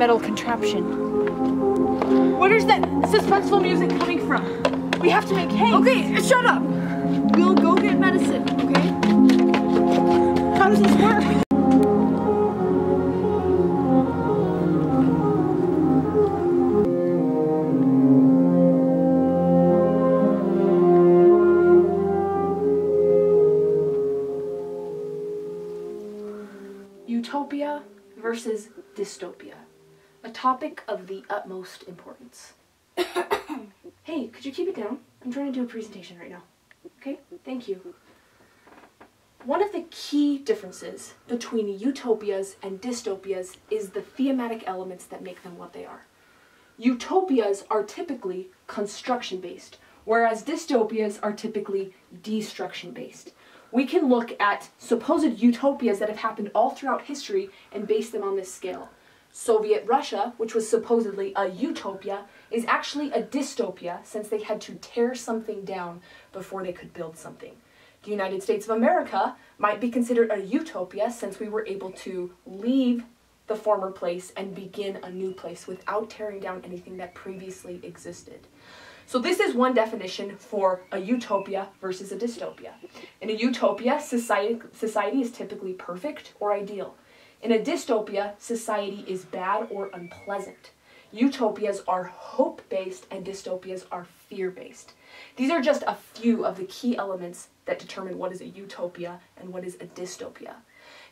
metal contraption. Where is that suspenseful music coming from? We have to make haste. Okay, shut up. We'll go get medicine, okay? How does this work? Utopia versus dystopia, a topic of the utmost importance. Hey, could you keep it down? I'm trying to do a presentation right now. Okay, thank you. One of the key differences between utopias and dystopias is the thematic elements that make them what they are. Utopias are typically construction-based, whereas dystopias are typically destruction-based. We can look at supposed utopias that have happened all throughout history and base them on this scale. Soviet Russia, which was supposedly a utopia, is actually a dystopia since they had to tear something down before they could build something. The United States of America might be considered a utopia since we were able to leave the former place and begin a new place without tearing down anything that previously existed. So this is one definition for a utopia versus a dystopia. In a utopia, society is typically perfect or ideal. In a dystopia, society is bad or unpleasant. Utopias are hope-based and dystopias are fear-based. These are just a few of the key elements that determine what is a utopia and what is a dystopia.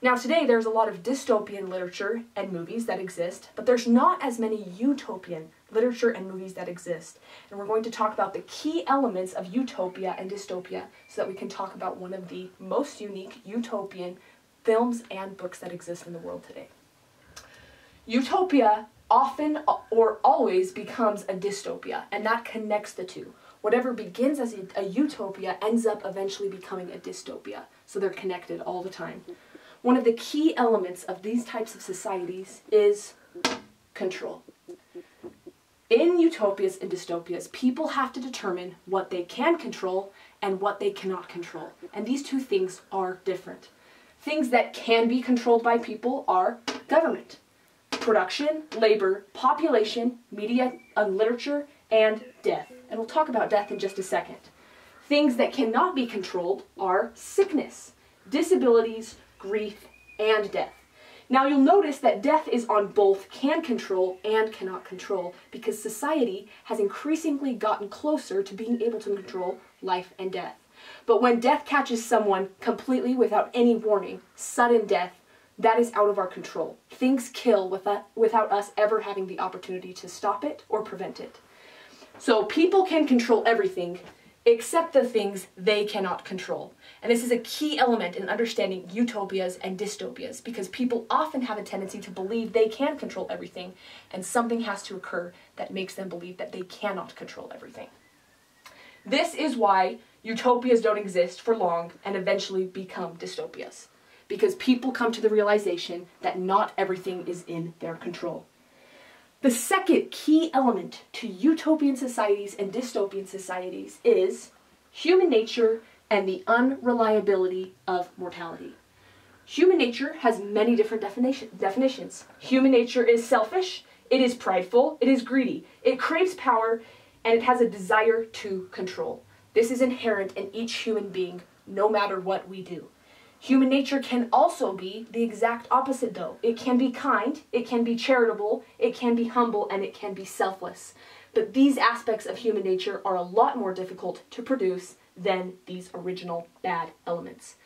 Now today there's a lot of dystopian literature and movies that exist, but there's not as many utopian literature and movies that exist. And we're going to talk about the key elements of utopia and dystopia so that we can talk about one of the most unique utopian films and books that exist in the world today. Utopia often or always becomes a dystopia, and that connects the two. Whatever begins as a utopia ends up eventually becoming a dystopia, so they're connected all the time. One of the key elements of these types of societies is control. In utopias and dystopias, people have to determine what they can control and what they cannot control, and these two things are different. Things that can be controlled by people are government, production, labor, population, media, literature, and death. And we'll talk about death in just a second. Things that cannot be controlled are sickness, disabilities, grief, and death. Now you'll notice that death is on both can control and cannot control because society has increasingly gotten closer to being able to control life and death. But when death catches someone completely without any warning, sudden death, that is out of our control. Things kill without us ever having the opportunity to stop it or prevent it. So people can control everything except the things they cannot control. And this is a key element in understanding utopias and dystopias because people often have a tendency to believe they can control everything and something has to occur that makes them believe that they cannot control everything. This is why utopias don't exist for long and eventually become dystopias, because people come to the realization that not everything is in their control. The second key element to utopian societies and dystopian societies is human nature and the unreliability of mortality. Human nature has many different definitions. Human nature is selfish, it is prideful, it is greedy, it craves power, and it has a desire to control. This is inherent in each human being, no matter what we do. Human nature can also be the exact opposite though. It can be kind, it can be charitable, it can be humble, and it can be selfless. But these aspects of human nature are a lot more difficult to produce than these original bad elements.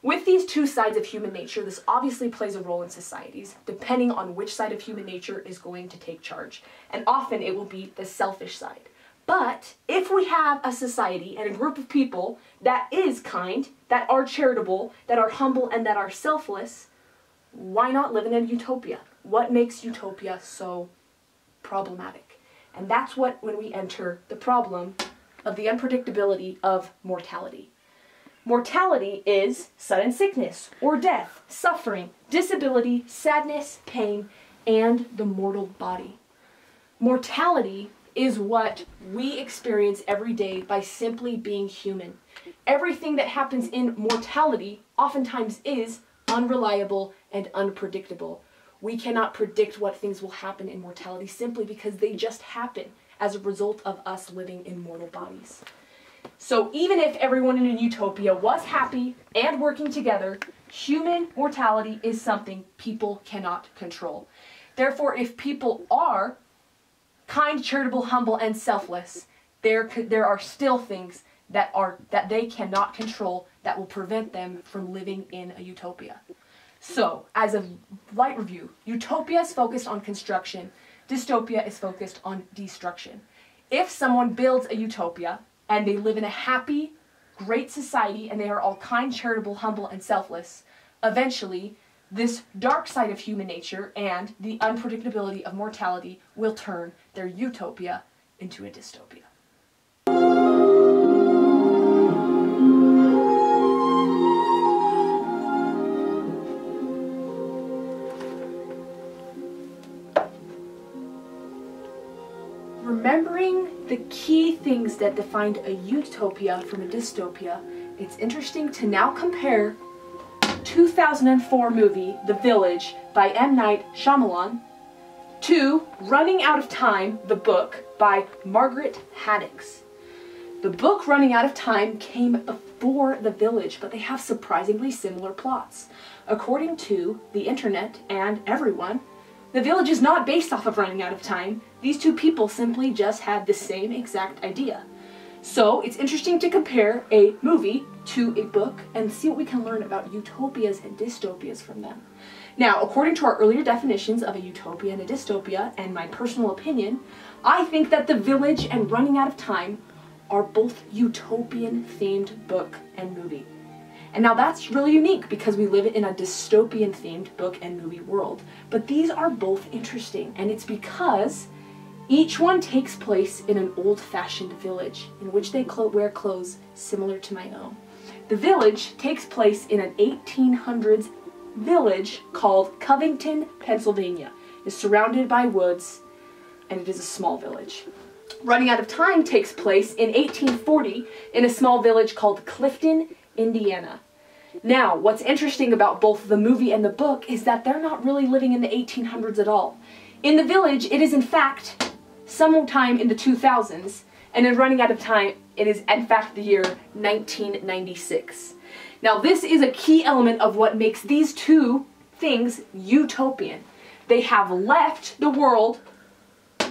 With these two sides of human nature, this obviously plays a role in societies, depending on which side of human nature is going to take charge. And often it will be the selfish side. But if we have a society and a group of people that is kind, that are charitable, that are humble, and that are selfless, why not live in a utopia? What makes utopia so problematic? And that's when we enter the problem of the unpredictability of mortality. Mortality is sudden sickness or death, suffering, disability, sadness, pain, and the mortal body. Mortality is what we experience every day by simply being human. Everything that happens in mortality oftentimes is unreliable and unpredictable. We cannot predict what things will happen in mortality simply because they just happen as a result of us living in mortal bodies. So even if everyone in a utopia was happy and working together, human mortality is something people cannot control. Therefore, if people are kind, charitable, humble, and selfless, there are still things that they cannot control that will prevent them from living in a utopia. So, as a light review, utopia is focused on construction, dystopia is focused on destruction. If someone builds a utopia and they live in a happy, great society and they are all kind, charitable, humble, and selfless, eventually this dark side of human nature and the unpredictability of mortality will turn their utopia into a dystopia. Remembering the key things that defined a utopia from a dystopia, it's interesting to now compare 2004 movie The Village by M. Night Shyamalan to Running Out of Time, the book by Margaret Haddix. The book Running Out of Time came before The Village, but they have surprisingly similar plots. According to the internet and everyone, The Village is not based off of Running Out of Time. These two people simply just had the same exact idea. So it's interesting to compare a movie to a book and see what we can learn about utopias and dystopias from them. Now, according to our earlier definitions of a utopia and a dystopia, and my personal opinion, I think that The Village and Running Out of Time are both utopian-themed book and movie. And now that's really unique because we live in a dystopian-themed book and movie world. But these are both interesting, and it's because each one takes place in an old-fashioned village in which they wear clothes similar to my own. The Village takes place in an 1800s village called Covington, Pennsylvania. It is surrounded by woods, and it is a small village. Running Out of Time takes place in 1840 in a small village called Clifton, Indiana. Now, what's interesting about both the movie and the book is that they're not really living in the 1800s at all. In The Village, it is in fact sometime in the 2000s, and in Running Out of Time, it is in fact the year 1996. Now, this is a key element of what makes these two things utopian. They have left the world,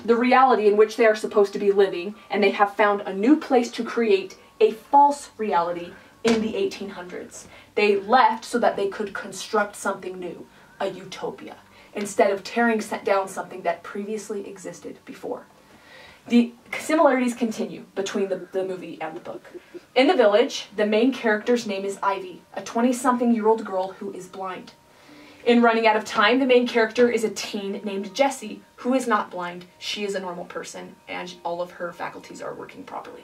the reality in which they are supposed to be living, and they have found a new place to create a false reality in the 1800s. They left so that they could construct something new, a utopia, instead of tearing down something that previously existed before. The similarities continue between the movie and the book. In The Village, the main character's name is Ivy, a 20-something-year-old girl who is blind. In Running Out of Time, the main character is a teen named Jessie, who is not blind. She is a normal person, and all of her faculties are working properly.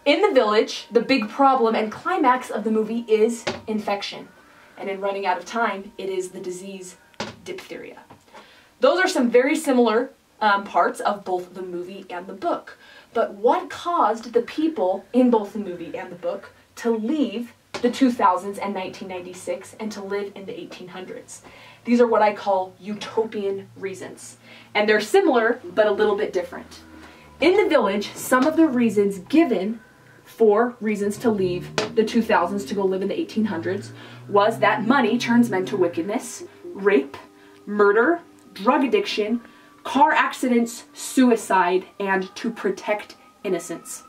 In The Village, the big problem and climax of the movie is infection. And in Running Out of Time, it is the disease diphtheria. Those are some very similar parts of both the movie and the book. But what caused the people in both the movie and the book to leave the 2000s and 1996 and to live in the 1800s? These are what I call utopian reasons. And they're similar, but a little bit different. In The Village, some of the reasons given for reasons to leave the 2000s to go live in the 1800s was that money turns men to wickedness, rape, murder, drug addiction, car accidents, suicide, and to protect innocence.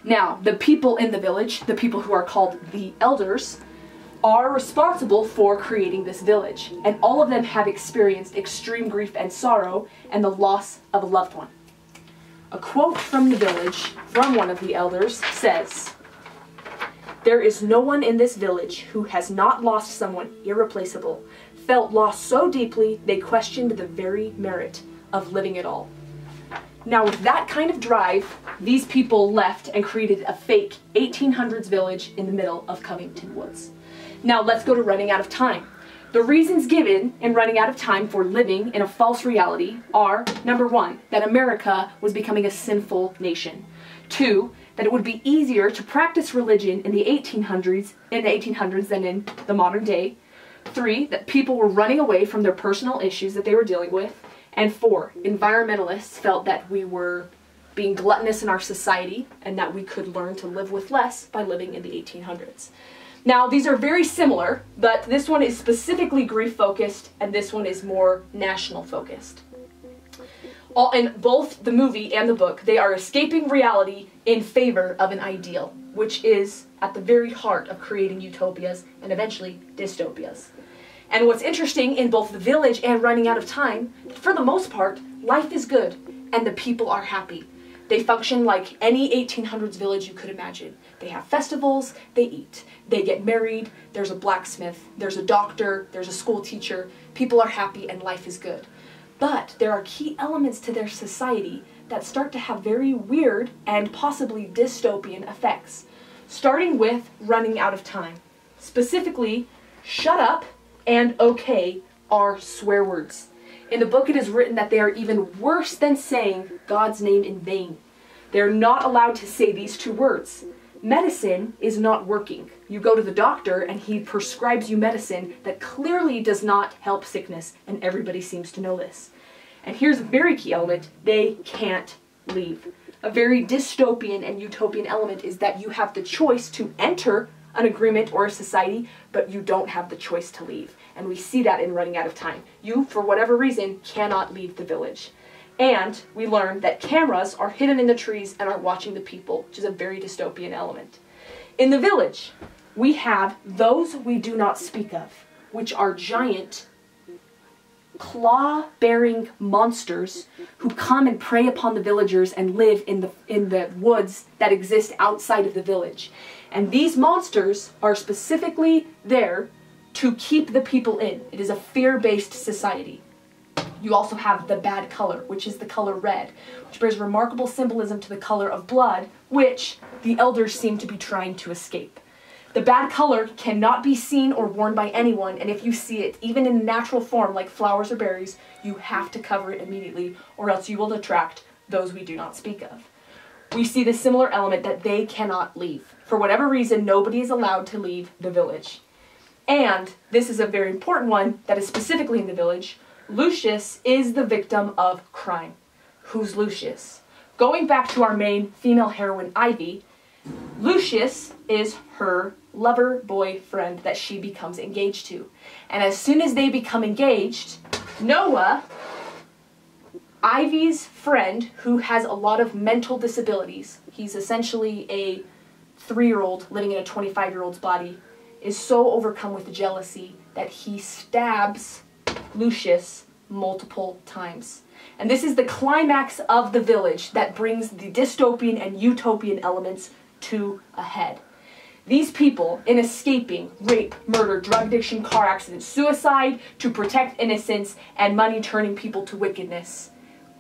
Now, the people in the village, the people who are called the elders, are responsible for creating this village, and all of them have experienced extreme grief and sorrow and the loss of a loved one. A quote from The Village, from one of the elders, says, "There is no one in this village who has not lost someone irreplaceable, felt loss so deeply they questioned the very merit of living at all." Now, with that kind of drive, these people left and created a fake 1800s village in the middle of Covington Woods. Now, let's go to Running Out of Time. The reasons given in Running Out of Time for living in a false reality are, number one, that America was becoming a sinful nation. Two, that it would be easier to practice religion in the 1800s than in the modern day. 3, that people were running away from their personal issues that they were dealing with. And 4, environmentalists felt that we were being gluttonous in our society and that we could learn to live with less by living in the 1800s. Now, these are very similar, but this one is specifically grief-focused and this one is more national-focused. In both the movie and the book, they are escaping reality in favor of an ideal, which is at the very heart of creating utopias and eventually dystopias. And what's interesting in both The Village and Running Out of Time, for the most part, life is good and the people are happy. They function like any 1800s village you could imagine. They have festivals, they eat, they get married, there's a blacksmith, there's a doctor, there's a school teacher, people are happy and life is good. But there are key elements to their society that start to have very weird and possibly dystopian effects, starting with Running Out of Time. Specifically, shut up and okay are swear words. In the book it is written that they are even worse than saying God's name in vain. They're not allowed to say these 2 words. Medicine is not working. You go to the doctor and he prescribes you medicine that clearly does not help sickness, and everybody seems to know this. And here's a very key element: they can't leave. A very dystopian and utopian element is that you have the choice to enter an agreement or a society, but you don't have the choice to leave. And we see that in Running Out of Time. You, for whatever reason, cannot leave the village. And we learn that cameras are hidden in the trees and are watching the people, which is a very dystopian element. In The Village, we have those we do not speak of, which are giant, claw-bearing monsters who come and prey upon the villagers and live in the woods that exist outside of the village. And these monsters are specifically there to keep the people in. It is a fear-based society. You also have the bad color, which is the color red, which bears remarkable symbolism to the color of blood, which the elders seem to be trying to escape. The bad color cannot be seen or worn by anyone, and if you see it, even in natural form like flowers or berries, you have to cover it immediately, or else you will attract those we do not speak of. We see the similar element that they cannot leave. For whatever reason, nobody is allowed to leave the village. And this is a very important one that is specifically in The Village. Lucius is the victim of crime. Who's Lucius? Going back to our main female heroine, Ivy, Lucius is her lover boyfriend that she becomes engaged to. And as soon as they become engaged, Noah, Ivy's friend, who has a lot of mental disabilities, he's essentially a 3-year-old living in a 25-year-old's body, is so overcome with jealousy that he stabs Lucius multiple times. And this is the climax of The Village that brings the dystopian and utopian elements to a head. These people, in escaping rape, murder, drug addiction, car accident, suicide, to protect innocence, and money turning people to wickedness,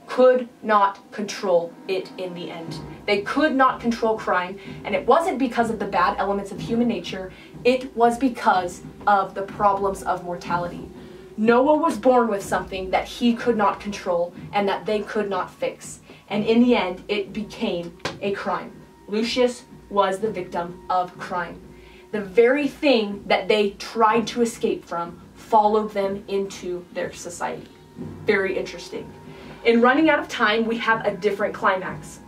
could not control it in the end. They could not control crime, and it wasn't because of the bad elements of human nature, it was because of the problems of mortality. Noah was born with something that he could not control and that they could not fix. And in the end, it became a crime. Lucius was the victim of crime. The very thing that they tried to escape from followed them into their society. Very interesting. In Running Out of Time, we have a different climax.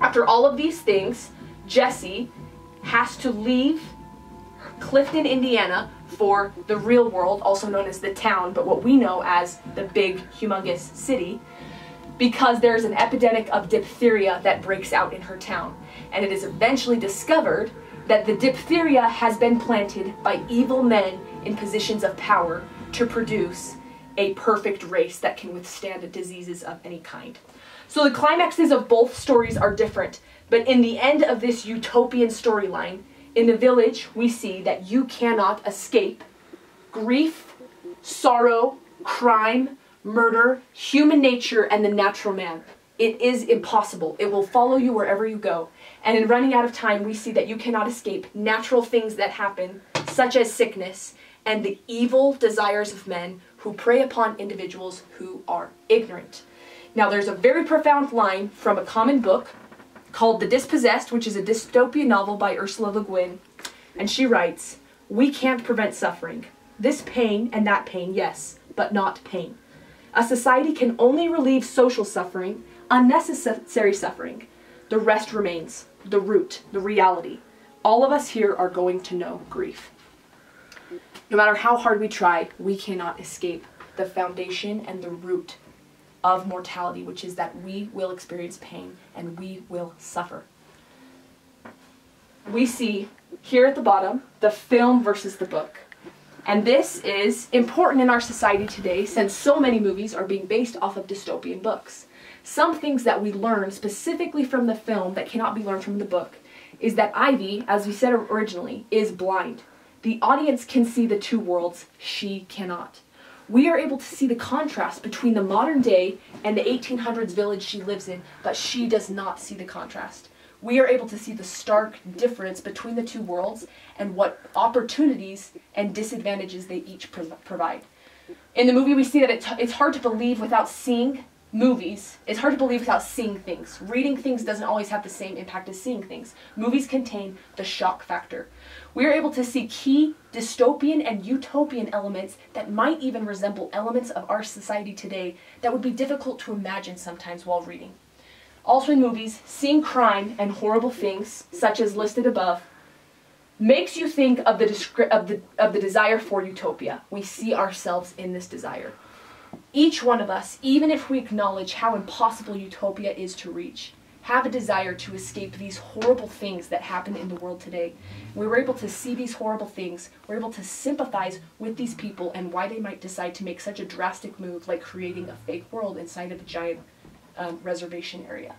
After all of these things, Jesse has to leave Clifton, Indiana, for the real world, also known as the town, but what we know as the big, humongous city, because there's an epidemic of diphtheria that breaks out in her town. And it is eventually discovered that the diphtheria has been planted by evil men in positions of power to produce a perfect race that can withstand diseases of any kind. So the climaxes of both stories are different, but in the end of this utopian storyline, in The Village, we see that you cannot escape grief, sorrow, crime, murder, human nature, and the natural man. It is impossible. It will follow you wherever you go. And in Running Out of Time, we see that you cannot escape natural things that happen, such as sickness, and the evil desires of men who prey upon individuals who are ignorant. Now, there's a very profound line from a common book called The Dispossessed, which is a dystopian novel by Ursula Le Guin, and she writes, "We can't prevent suffering, This pain and that pain, yes, but not pain. A society can only relieve social suffering, unnecessary suffering. The rest remains, the root, the reality. All of us here are going to know grief. No matter how hard we try, we cannot escape the foundation and the root of mortality, which is that we will experience pain and we will suffer. We see here at the bottom the film versus the book. And this is important in our society today since so many movies are being based off of dystopian books. Some things that we learn specifically from the film that cannot be learned from the book is that Ivy, as we said originally, is blind. The audience can see the two worlds, she cannot. We are able to see the contrast between the modern day and the 1800s village she lives in, but she does not see the contrast. We are able to see the stark difference between the two worlds and what opportunities and disadvantages they each provide. In the movie we see that it's hard to believe without seeing movies. It's hard to believe without seeing things. Reading things doesn't always have the same impact as seeing things. Movies contain the shock factor. We are able to see key dystopian and utopian elements that might even resemble elements of our society today that would be difficult to imagine sometimes while reading. Also in movies, seeing crime and horrible things, such as listed above, makes you think of the desire for utopia. We see ourselves in this desire. Each one of us, even if we acknowledge how impossible utopia is to reach, have a desire to escape these horrible things that happen in the world today. We were able to see these horrible things, we're able to sympathize with these people and why they might decide to make such a drastic move like creating a fake world inside of a giant reservation area.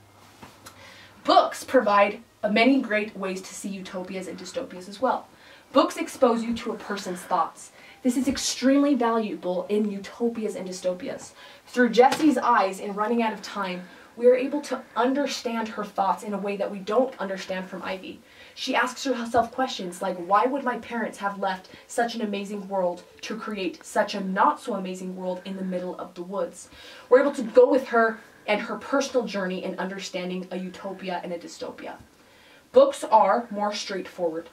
Books provide many great ways to see utopias and dystopias as well. Books expose you to a person's thoughts. This is extremely valuable in utopias and dystopias. Through Jessie's eyes in Running Out of Time, we are able to understand her thoughts in a way that we don't understand from Ivy. She asks herself questions like, why would my parents have left such an amazing world to create such a not so amazing world in the middle of the woods? We're able to go with her and her personal journey in understanding a utopia and a dystopia. Books are more straightforward.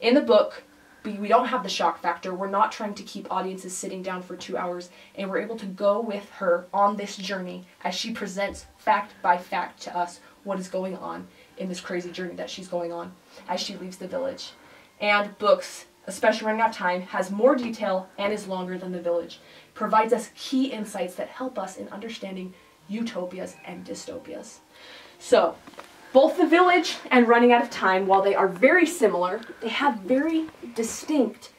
In the book, we don't have the shock factor. We're not trying to keep audiences sitting down for 2 hours, and we're able to go with her on this journey as she presents fact by fact to us what is going on in this crazy journey that she's going on as she leaves the village. And books, especially Running Out of Time, has more detail and is longer than the village. Provides us key insights that help us in understanding utopias and dystopias. So, both The Village and Running Out of Time, while they are very similar, they have very distinct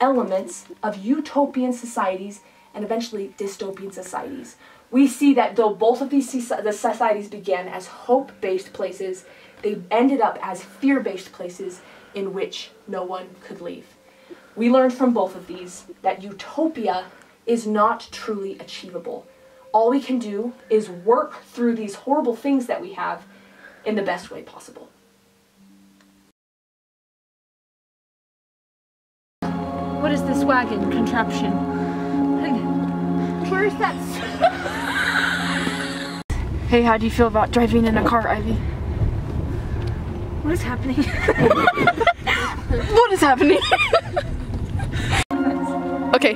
elements of utopian societies and eventually dystopian societies. We see that though both of these societies began as hope-based places, they ended up as fear-based places in which no one could leave. We learned from both of these that utopia is not truly achievable. All we can do is work through these horrible things that we have in the best way possible. What is this wagon contraption? And where's that? Hey, how do you feel about driving in a car, Ivy? What is happening? What is happening? Okay.